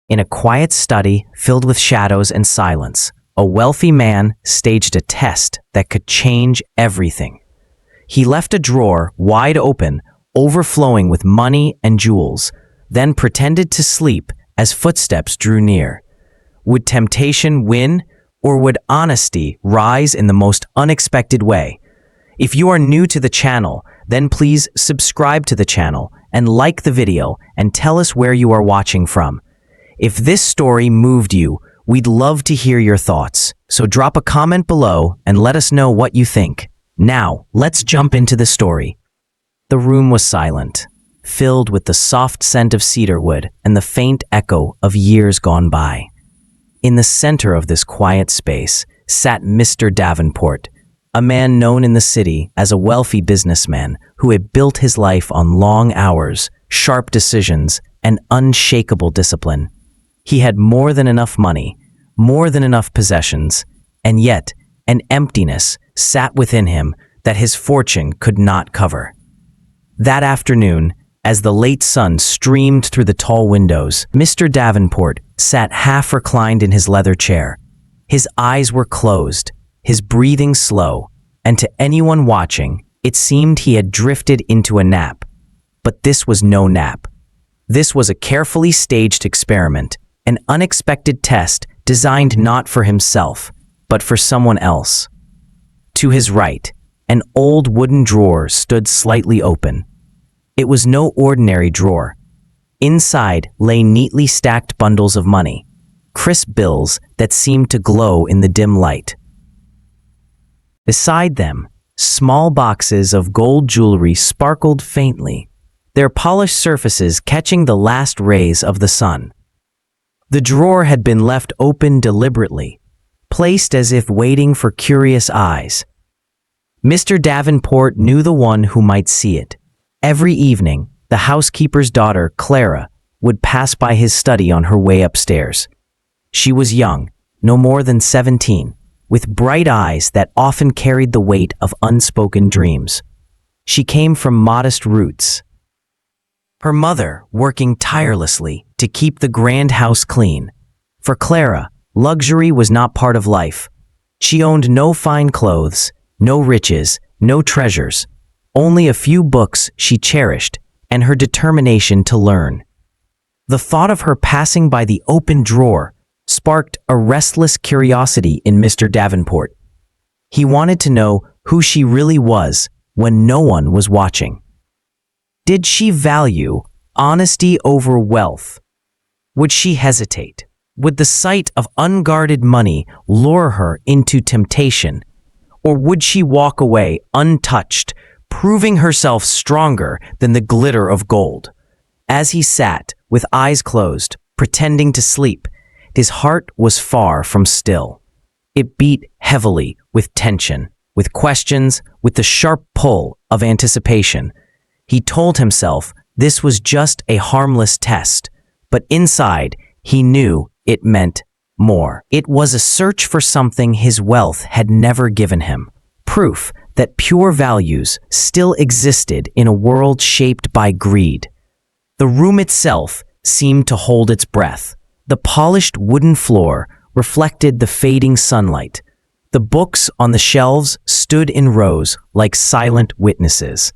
In a quiet study filled with shadows and silence, a wealthy man staged a test that could change everything. He left a drawer wide open, overflowing with money and jewels, then pretended to sleep as footsteps drew near. Would temptation win, or would honesty rise in the most unexpected way? If you are new to the channel, then please subscribe to the channel and like the video and tell us where you are watching from. If this story moved you, we'd love to hear your thoughts, so drop a comment below and let us know what you think. Now, let's jump into the story. The room was silent, filled with the soft scent of cedarwood and the faint echo of years gone by. In the center of this quiet space sat Mr. Davenport, a man known in the city as a wealthy businessman who had built his life on long hours, sharp decisions, and unshakable discipline. He had more than enough money, more than enough possessions, and yet an emptiness sat within him that his fortune could not cover. That afternoon, as the late sun streamed through the tall windows, Mr. Davenport sat half reclined in his leather chair. His eyes were closed, his breathing slow, and to anyone watching, it seemed he had drifted into a nap. But this was no nap. This was a carefully staged experiment, an unexpected test designed not for himself, but for someone else. To his right, an old wooden drawer stood slightly open. It was no ordinary drawer. Inside lay neatly stacked bundles of money, crisp bills that seemed to glow in the dim light. Beside them, small boxes of gold jewelry sparkled faintly, their polished surfaces catching the last rays of the sun. The drawer had been left open deliberately, placed as if waiting for curious eyes. Mr. Davenport knew the one who might see it. Every evening, the housekeeper's daughter, Clara, would pass by his study on her way upstairs. She was young, no more than 17, with bright eyes that often carried the weight of unspoken dreams. She came from modest roots, her mother working tirelessly to keep the grand house clean. For Clara, luxury was not part of life. She owned no fine clothes, no riches, no treasures, only a few books she cherished and her determination to learn. The thought of her passing by the open drawer sparked a restless curiosity in Mr. Davenport. He wanted to know who she really was when no one was watching. Did she value honesty over wealth? Would she hesitate? Would the sight of unguarded money lure her into temptation? Or would she walk away untouched, proving herself stronger than the glitter of gold? As he sat, with eyes closed, pretending to sleep, his heart was far from still. It beat heavily with tension, with questions, with the sharp pull of anticipation. He told himself this was just a harmless test, but inside, he knew it meant more. It was a search for something his wealth had never given him, proof that pure values still existed in a world shaped by greed. The room itself seemed to hold its breath. The polished wooden floor reflected the fading sunlight. The books on the shelves stood in rows like silent witnesses.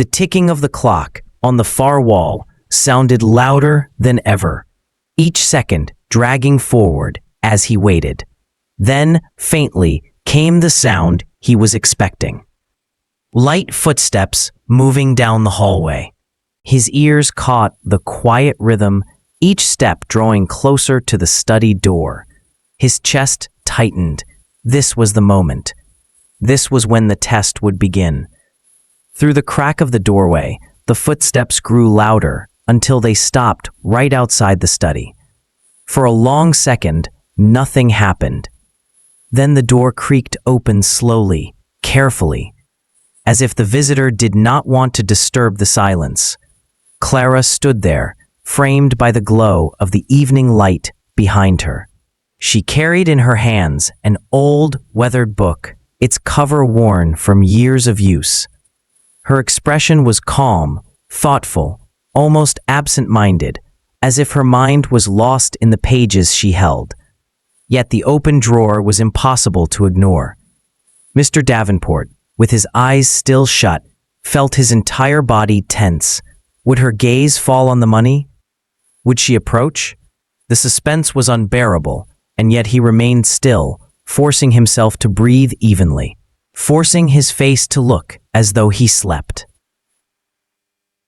The ticking of the clock on the far wall sounded louder than ever, each second dragging forward as he waited. Then, faintly, came the sound he was expecting. Light footsteps moving down the hallway. His ears caught the quiet rhythm, each step drawing closer to the study door. His chest tightened. This was the moment. This was when the test would begin. Through the crack of the doorway, the footsteps grew louder until they stopped right outside the study. For a long second, nothing happened. Then the door creaked open slowly, carefully, as if the visitor did not want to disturb the silence. Clara stood there, framed by the glow of the evening light behind her. She carried in her hands an old, weathered book, its cover worn from years of use. Her expression was calm, thoughtful, almost absent-minded, as if her mind was lost in the pages she held. Yet the open drawer was impossible to ignore. Mr. Davenport, with his eyes still shut, felt his entire body tense. Would her gaze fall on the money? Would she approach? The suspense was unbearable, and yet he remained still, forcing himself to breathe evenly, forcing his face to look as though he slept.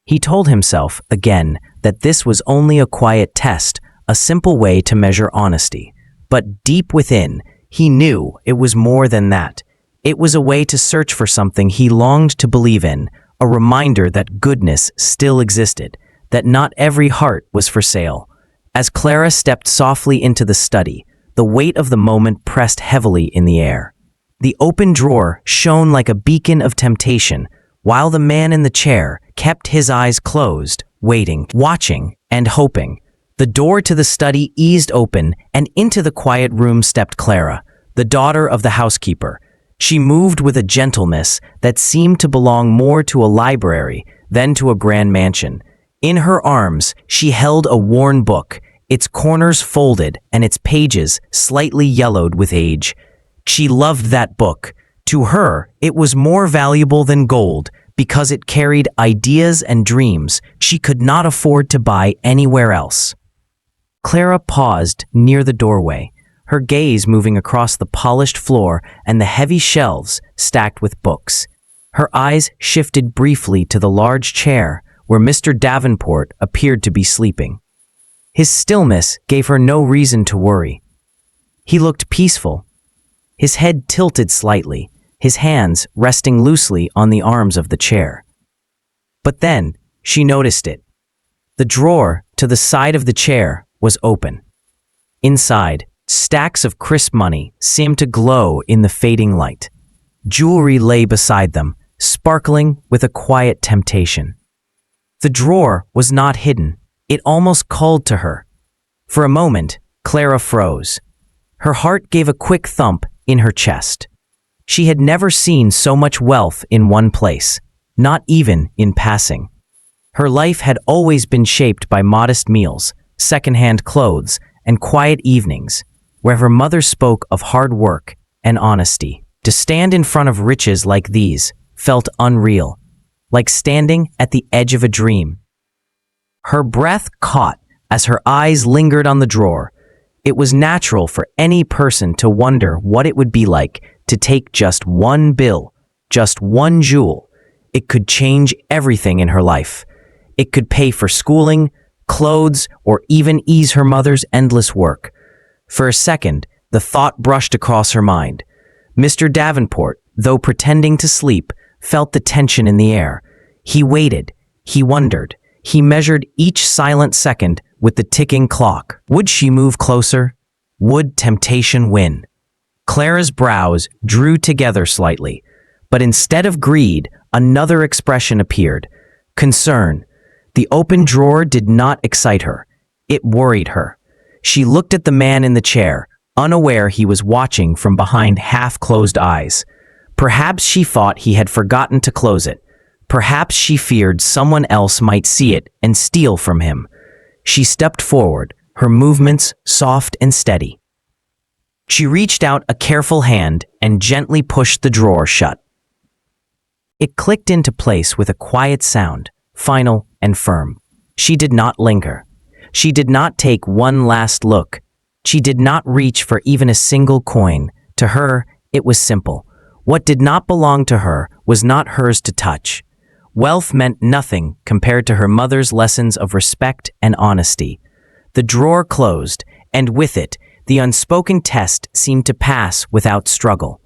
He told himself, again, that this was only a quiet test, a simple way to measure honesty. But deep within, he knew it was more than that. It was a way to search for something he longed to believe in, a reminder that goodness still existed, that not every heart was for sale. As Clara stepped softly into the study, the weight of the moment pressed heavily in the air. The open drawer shone like a beacon of temptation, while the man in the chair kept his eyes closed, waiting, watching, and hoping. The door to the study eased open, and into the quiet room stepped Clara, the daughter of the housekeeper. She moved with a gentleness that seemed to belong more to a library than to a grand mansion. In her arms, she held a worn book, its corners folded and its pages slightly yellowed with age. She loved that book. To her, it was more valuable than gold because it carried ideas and dreams she could not afford to buy anywhere else. Clara paused near the doorway, her gaze moving across the polished floor and the heavy shelves stacked with books. Her eyes shifted briefly to the large chair where Mr. Davenport appeared to be sleeping. His stillness gave her no reason to worry. He looked peaceful, his head tilted slightly, his hands resting loosely on the arms of the chair. But then she noticed it. The drawer to the side of the chair was open. Inside, stacks of crisp money seemed to glow in the fading light. Jewelry lay beside them, sparkling with a quiet temptation. The drawer was not hidden. It almost called to her. For a moment, Clara froze. Her heart gave a quick thump in her chest. She had never seen so much wealth in one place, not even in passing. Her life had always been shaped by modest meals, second-hand clothes, and quiet evenings, where her mother spoke of hard work and honesty. To stand in front of riches like these felt unreal, like standing at the edge of a dream. Her breath caught as her eyes lingered on the drawer. It was natural for any person to wonder what it would be like to take just one bill, just one jewel. It could change everything in her life. It could pay for schooling, clothes, or even ease her mother's endless work. For a second, the thought brushed across her mind. Mr. Davenport, though pretending to sleep, felt the tension in the air. He waited. He wondered. He measured each silent second with the ticking clock. Would she move closer? Would temptation win? Clara's brows drew together slightly, but instead of greed, another expression appeared. Concern. The open drawer did not excite her. It worried her. She looked at the man in the chair, unaware he was watching from behind half-closed eyes. Perhaps she thought he had forgotten to close it. Perhaps she feared someone else might see it and steal from him. She stepped forward, her movements soft and steady. She reached out a careful hand and gently pushed the drawer shut. It clicked into place with a quiet sound, final and firm. She did not linger. She did not take one last look. She did not reach for even a single coin. To her, it was simple. What did not belong to her was not hers to touch. Wealth meant nothing compared to her mother's lessons of respect and honesty. The drawer closed, and with it, the unspoken test seemed to pass without struggle.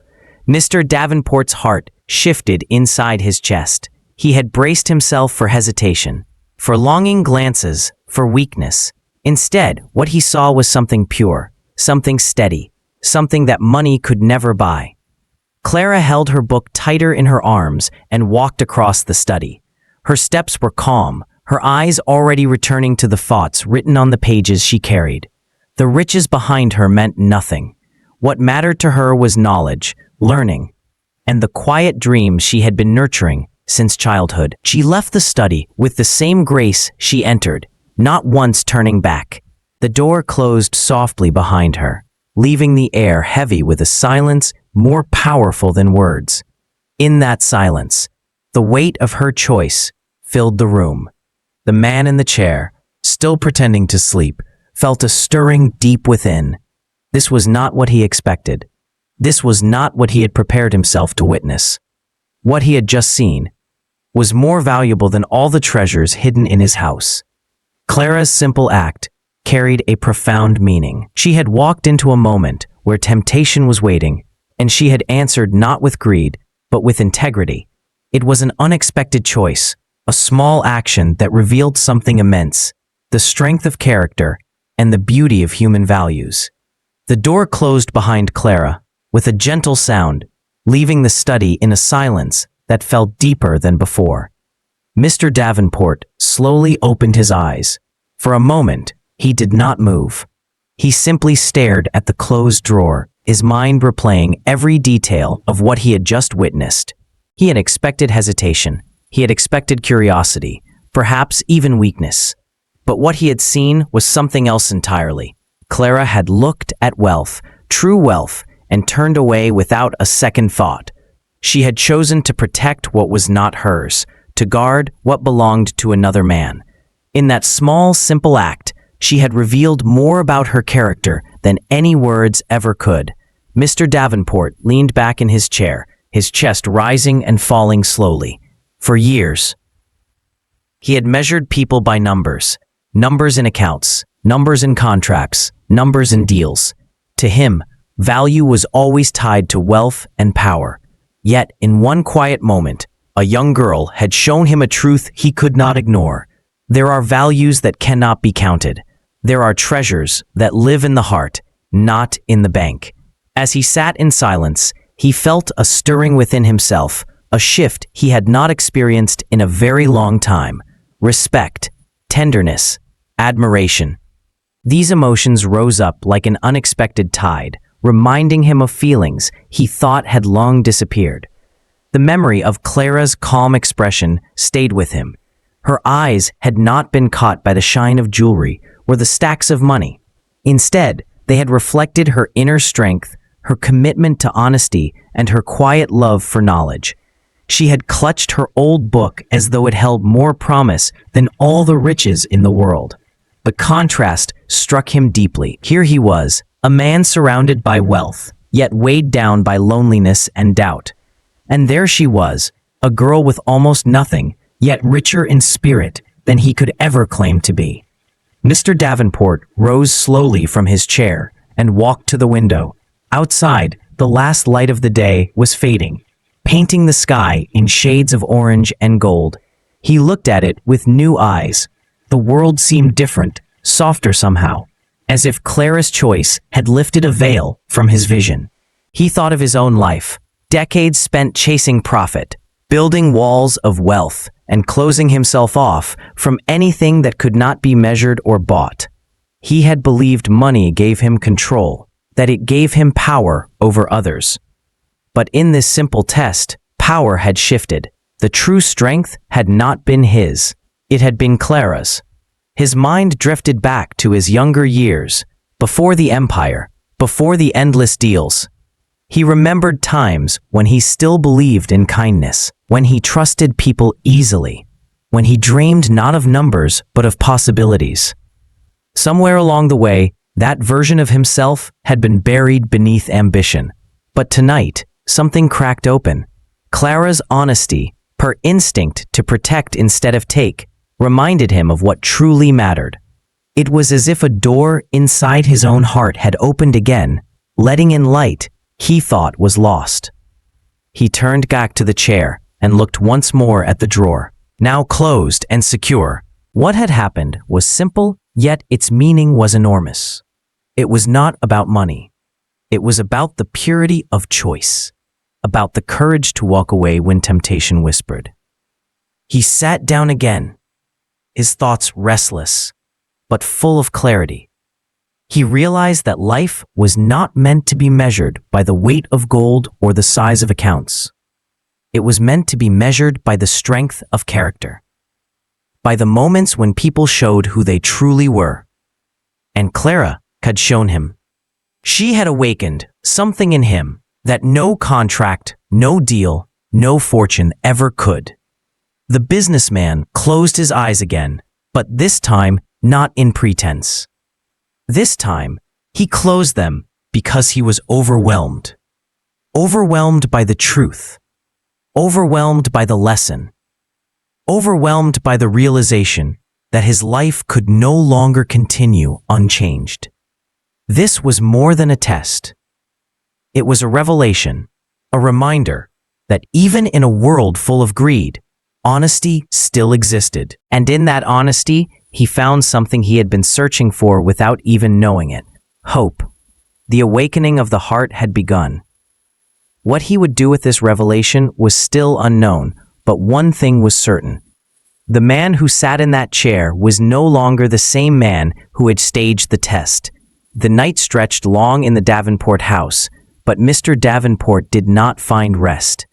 Mr. Davenport's heart shifted inside his chest. He had braced himself for hesitation, for longing glances, for weakness. Instead, what he saw was something pure, something steady, something that money could never buy. Clara held her book tighter in her arms and walked across the study. Her steps were calm, her eyes already returning to the thoughts written on the pages she carried. The riches behind her meant nothing. What mattered to her was knowledge, learning, and the quiet dreams she had been nurturing since childhood. She left the study with the same grace she entered, not once turning back. The door closed softly behind her, leaving the air heavy with a silence more powerful than words. In that silence, the weight of her choice filled the room. The man in the chair, still pretending to sleep, felt a stirring deep within. This was not what he expected. This was not what he had prepared himself to witness. What he had just seen was more valuable than all the treasures hidden in his house. Clara's simple act carried a profound meaning. She had walked into a moment where temptation was waiting, and she had answered not with greed, but with integrity. It was an unexpected choice, a small action that revealed something immense, the strength of character and the beauty of human values. The door closed behind Clara with a gentle sound, leaving the study in a silence that felt deeper than before. Mr. Davenport slowly opened his eyes. For a moment, he did not move. He simply stared at the closed drawer, his mind replaying every detail of what he had just witnessed. He had expected hesitation. He had expected curiosity, perhaps even weakness. But what he had seen was something else entirely. Clara had looked at wealth, true wealth, and turned away without a second thought. She had chosen to protect what was not hers, to guard what belonged to another man. In that small, simple act, she had revealed more about her character than any words ever could. Mr. Davenport leaned back in his chair, his chest rising and falling slowly. For years, he had measured people by numbers. Numbers in accounts, numbers in contracts, numbers in deals. To him, value was always tied to wealth and power. Yet, in one quiet moment, a young girl had shown him a truth he could not ignore. There are values that cannot be counted. There are treasures that live in the heart, not in the bank. As he sat in silence, he felt a stirring within himself, a shift he had not experienced in a very long time. Respect, tenderness, admiration. These emotions rose up like an unexpected tide, reminding him of feelings he thought had long disappeared. The memory of Clara's calm expression stayed with him. Her eyes had not been caught by the shine of jewelry or the stacks of money. Instead, they had reflected her inner strength, her commitment to honesty, and her quiet love for knowledge. She had clutched her old book as though it held more promise than all the riches in the world. The contrast struck him deeply. Here he was, a man surrounded by wealth, yet weighed down by loneliness and doubt. And there she was, a girl with almost nothing, yet richer in spirit than he could ever claim to be. Mr. Davenport rose slowly from his chair and walked to the window. Outside, the last light of the day was fading, painting the sky in shades of orange and gold. He looked at it with new eyes. The world seemed different, softer somehow, as if Clara's choice had lifted a veil from his vision. He thought of his own life, decades spent chasing profit, building walls of wealth, and closing himself off from anything that could not be measured or bought. He had believed money gave him control, that it gave him power over others. But in this simple test, power had shifted. The true strength had not been his. It had been Clara's. His mind drifted back to his younger years, before the empire, before the endless deals. He remembered times when he still believed in kindness, when he trusted people easily, when he dreamed not of numbers but of possibilities. Somewhere along the way, that version of himself had been buried beneath ambition. But tonight, something cracked open. Clara's honesty, her instinct to protect instead of take, reminded him of what truly mattered. It was as if a door inside his own heart had opened again, letting in light he thought was lost. He turned back to the chair and looked once more at the drawer, now closed and secure. What had happened was simple, yet its meaning was enormous. It was not about money. It was about the purity of choice, about the courage to walk away when temptation whispered. He sat down again, his thoughts restless, but full of clarity. He realized that life was not meant to be measured by the weight of gold or the size of accounts. It was meant to be measured by the strength of character. by the moments when people showed who they truly were. And Clara had shown him. She had awakened something in him that no contract, no deal, no fortune ever could. The businessman closed his eyes again, but this time not in pretense. This time, he closed them because he was overwhelmed. Overwhelmed by the truth. Overwhelmed by the lesson. Overwhelmed by the realization that his life could no longer continue unchanged. This was more than a test. It was a revelation, a reminder that even in a world full of greed, honesty still existed. And in that honesty, he found something he had been searching for without even knowing it. Hope. The awakening of the heart had begun. What he would do with this revelation was still unknown, but one thing was certain. The man who sat in that chair was no longer the same man who had staged the test. The night stretched long in the Davenport house, but Mr. Davenport did not find rest.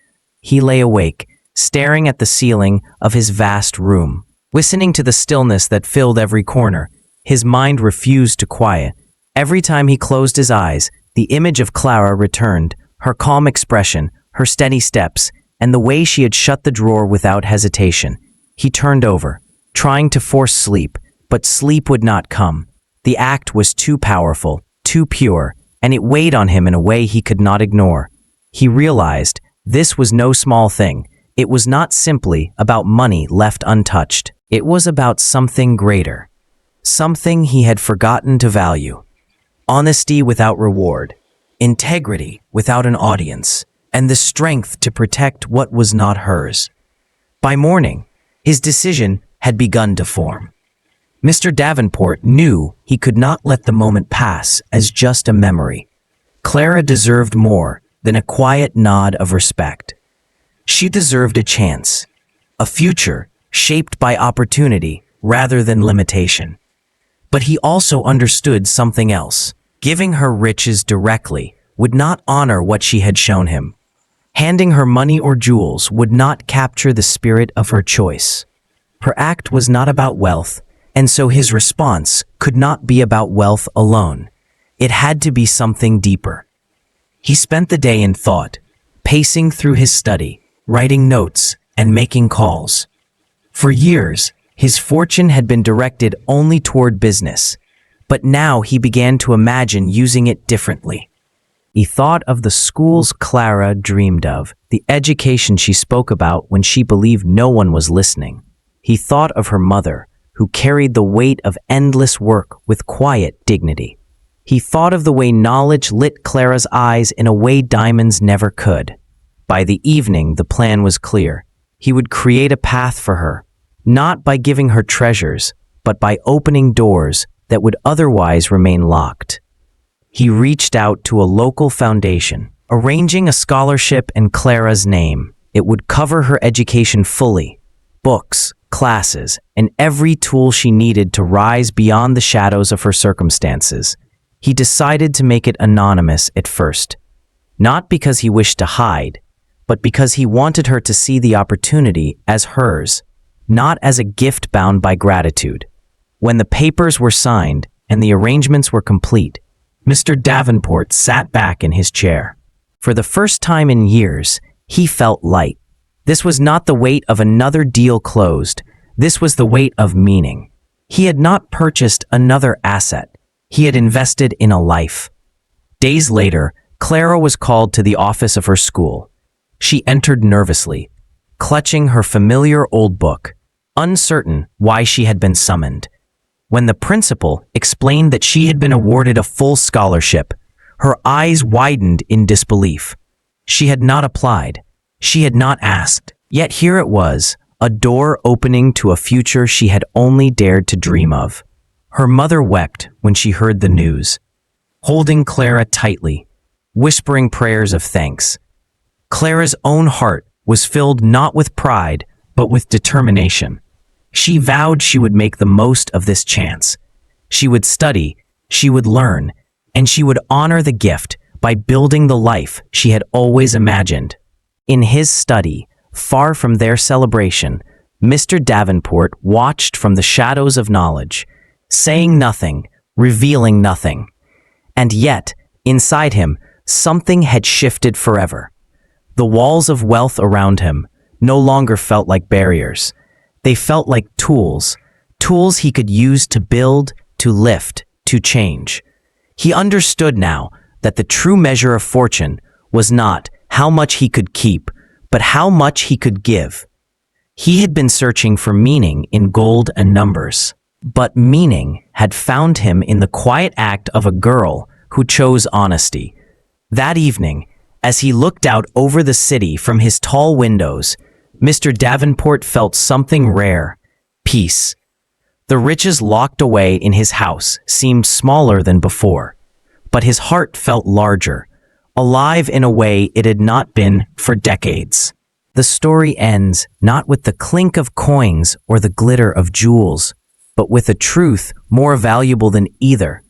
He lay awake, staring at the ceiling of his vast room, listening to the stillness that filled every corner. His mind refused to quiet. Every time he closed his eyes, the image of Clara returned, her calm expression, her steady steps, and the way she had shut the drawer without hesitation. He turned over, trying to force sleep, but sleep would not come. The act was too powerful, too pure, and it weighed on him in a way he could not ignore. He realized this was no small thing. It was not simply about money left untouched. It was about something greater. Something he had forgotten to value. Honesty without reward. Integrity without an audience. And the strength to protect what was not hers. By morning, his decision had begun to form. Mr. Davenport knew he could not let the moment pass as just a memory. Clara deserved more than a quiet nod of respect. She deserved a chance, a future shaped by opportunity rather than limitation. But he also understood something else. Giving her riches directly would not honor what she had shown him. Handing her money or jewels would not capture the spirit of her choice. Her act was not about wealth, and so his response could not be about wealth alone. It had to be something deeper. He spent the day in thought, pacing through his study, writing notes, and making calls. For years, his fortune had been directed only toward business, but now he began to imagine using it differently. He thought of the schools Clara dreamed of, the education she spoke about when she believed no one was listening. He thought of her mother, who carried the weight of endless work with quiet dignity. He thought of the way knowledge lit Clara's eyes in a way diamonds never could. By the evening, the plan was clear. He would create a path for her, not by giving her treasures, but by opening doors that would otherwise remain locked. He reached out to a local foundation, arranging a scholarship in Clara's name. It would cover her education fully, books, classes, and every tool she needed to rise beyond the shadows of her circumstances. He decided to make it anonymous at first, not because he wished to hide, but because he wanted her to see the opportunity as hers, not as a gift bound by gratitude. When the papers were signed and the arrangements were complete, Mr. Davenport sat back in his chair. For the first time in years, he felt light. This was not the weight of another deal closed. This was the weight of meaning. He had not purchased another asset. He had invested in a life. Days later, Clara was called to the office of her school. She entered nervously, clutching her familiar old book, uncertain why she had been summoned. When the principal explained that she had been awarded a full scholarship, her eyes widened in disbelief. She had not applied. She had not asked. Yet here it was, a door opening to a future she had only dared to dream of. Her mother wept when she heard the news, holding Clara tightly, whispering prayers of thanks. Clara's own heart was filled not with pride, but with determination. She vowed she would make the most of this chance. She would study, she would learn, and she would honor the gift by building the life she had always imagined. In his study, far from their celebration, Mr. Davenport watched from the shadows of knowledge, saying nothing, revealing nothing. And yet, inside him, something had shifted forever. The walls of wealth around him no longer felt like barriers. They felt like tools, tools he could use to build, to lift, to change. He understood now that the true measure of fortune was not how much he could keep, but how much he could give. He had been searching for meaning in gold and numbers, but meaning had found him in the quiet act of a girl who chose honesty. That evening, as he looked out over the city from his tall windows, Mr. Davenport felt something rare: peace. The riches locked away in his house seemed smaller than before, but his heart felt larger, alive in a way it had not been for decades. The story ends not with the clink of coins or the glitter of jewels, but with a truth more valuable than either.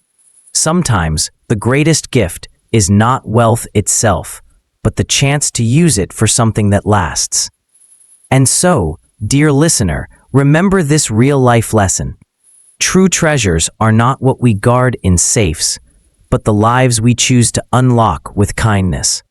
Sometimes the greatest gift is not wealth itself, but the chance to use it for something that lasts. And so, dear listener, remember this real-life lesson. True treasures are not what we guard in safes, but the lives we choose to unlock with kindness.